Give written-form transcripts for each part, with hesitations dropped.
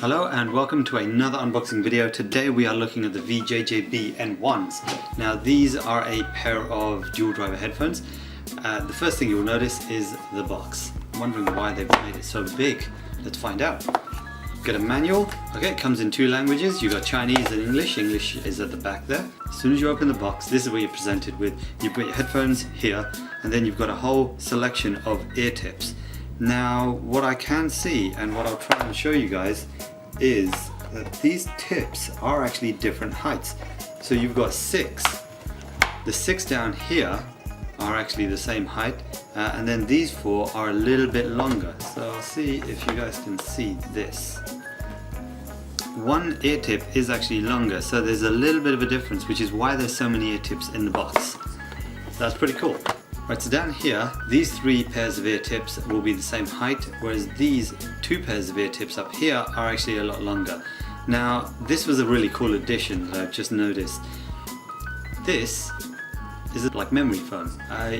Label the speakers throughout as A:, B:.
A: Hello and welcome to another unboxing video. Today we are looking at the VJJB N1s. Now these are a pair of dual driver headphones. The first thing you'll notice is the box. I'm wondering why they've made it so big. Let's find out. Get a manual. Okay, it comes in two languages. You've got Chinese and English. English is at the back there. As soon as you open the box, this is what you're presented with. You've got your headphones here, and then you've got a whole selection of ear tips. Now, what I can see and what I'll try and show you guys is that these tips are actually different heights. So you've got 6. The 6 down here are actually the same height, and then these 4 are a little bit longer. So I'll see if you guys can see this. One ear tip is actually longer, so there's a little bit of a difference, which is why there's so many ear tips in the box. That's pretty cool. Right, so down here, these 3 pairs of ear tips will be the same height, whereas these 2 pairs of ear tips up here are actually a lot longer. Now, this was a really cool addition that I've just noticed. This is like memory foam.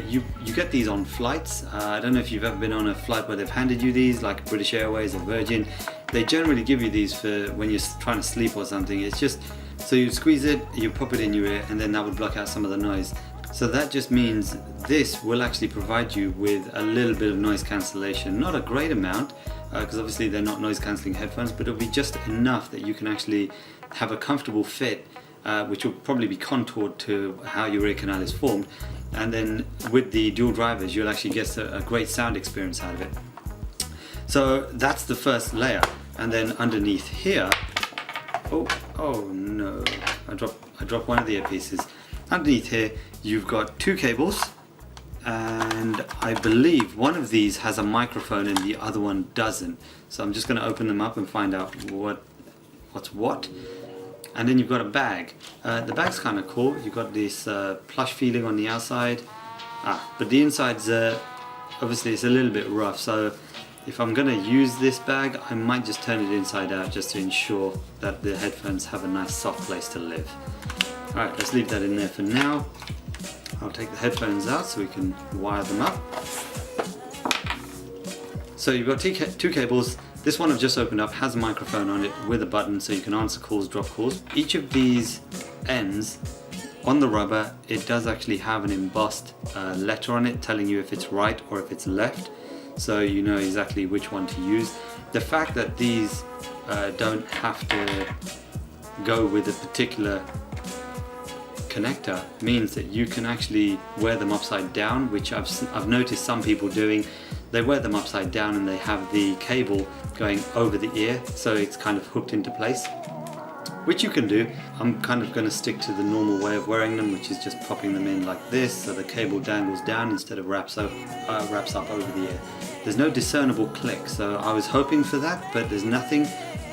A: You get these on flights. I don't know if you've ever been on a flight where they've handed you these, like British Airways or Virgin. They generally give you these for when you're trying to sleep or something. It's just, so you squeeze it, you pop it in your ear, and then that would block out some of the noise. So that just means this will actually provide you with a little bit of noise cancellation. Not a great amount, because obviously they're not noise cancelling headphones, but it'll be just enough that you can actually have a comfortable fit, which will probably be contoured to how your ear canal is formed. And then with the dual drivers, you'll actually get a great sound experience out of it. So that's the first layer. And then underneath here, oh no, I dropped one of the earpieces. Underneath here, you've got 2 cables, and I believe one of these has a microphone and the other one doesn't. So I'm just going to open them up and find out what's what. And then you've got a bag. The bag's kind of cool. You've got this plush feeling on the outside, but the inside's obviously it's a little bit rough. So if I'm going to use this bag, I might just turn it inside out just to ensure that the headphones have a nice soft place to live. Alright, let's leave that in there for now. I'll take the headphones out so we can wire them up. So you've got 2 cables. This one I've just opened up has a microphone on it with a button so you can answer calls, drop calls. Each of these ends on the rubber, it does actually have an embossed letter on it telling you if it's right or if it's left, so you know exactly which one to use. The fact that these don't have to go with a particular connector means that you can actually wear them upside down, which I've noticed some people doing. They wear them upside down and they have the cable going over the ear, so it's kind of hooked into place, which you can do. I'm kind of going to stick to the normal way of wearing them, which is just popping them in like this, so the cable dangles down instead of wraps up over the ear. There's no discernible click, so I was hoping for that, but there's nothing.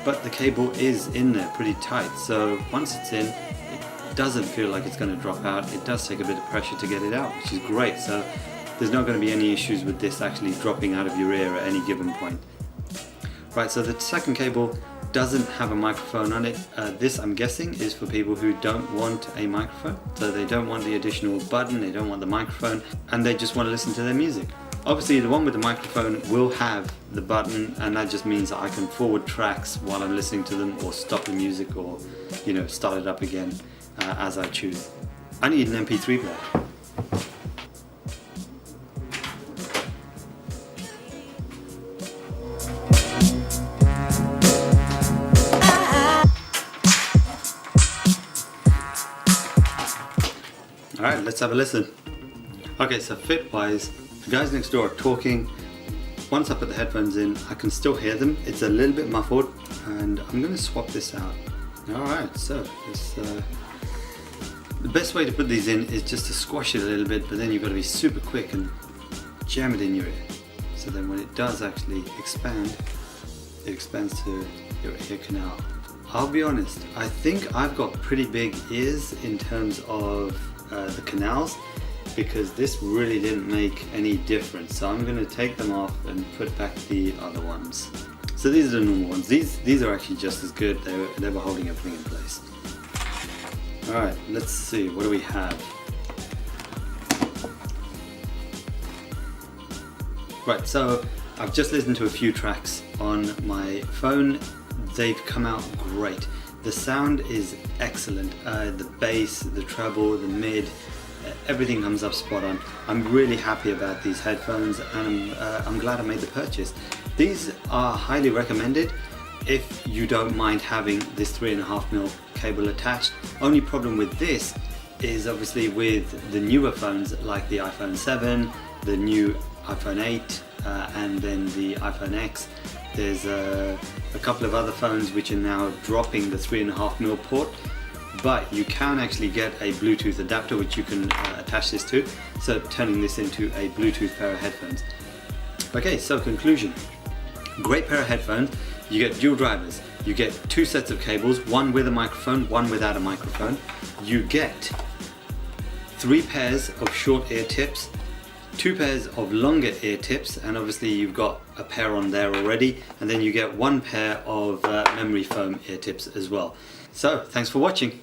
A: But the cable is in there pretty tight, so once it's in, doesn't feel like it's going to drop out. It does take a bit of pressure to get it out, which is great. So there's not going to be any issues with this actually dropping out of your ear at any given point. Right, so the second cable doesn't have a microphone on it. This, I'm guessing, is for people who don't want a microphone. So they don't want the additional button, they don't want the microphone, and they just want to listen to their music. Obviously the one with the microphone will have the button, and that just means that I can forward tracks while I'm listening to them, or stop the music, or start it up again as I choose. I need an MP3 player. Alright, let's have a listen. Okay, so fit wise, the guys next door are talking. Once I put the headphones in, I can still hear them. It's a little bit muffled, and I'm going to swap this out. Alright, so the best way to put these in is just to squash it a little bit, but then you've got to be super quick and jam it in your ear. So then when it does actually expand, it expands to your ear canal. I'll be honest, I think I've got pretty big ears in terms of the canals, because this really didn't make any difference. So I'm going to take them off and put back the other ones. So these are the normal ones. These are actually just as good. They were holding everything in place. Alright, let's see, what do we have? Right, so I've just listened to a few tracks on my phone. they've come out great. The sound is excellent. The bass, the treble, the mid, everything comes up spot on. I'm really happy about these headphones, and I'm glad I made the purchase. These are highly recommended if you don't mind having this 3.5mm cable attached. Only problem with this is obviously with the newer phones like the iPhone 7, the new iPhone 8, and then the iPhone X. There's a couple of other phones which are now dropping the 3.5mm port, but you can actually get a Bluetooth adapter which you can attach this to, so turning this into a Bluetooth pair of headphones. Okay, so conclusion. Great pair of headphones. You get dual drivers. You get 2 sets of cables, one with a microphone, one without a microphone. You get 3 pairs of short ear tips, 2 pairs of longer ear tips, and obviously you've got a pair on there already, and then you get 1 pair of memory foam ear tips as well. So thanks for watching.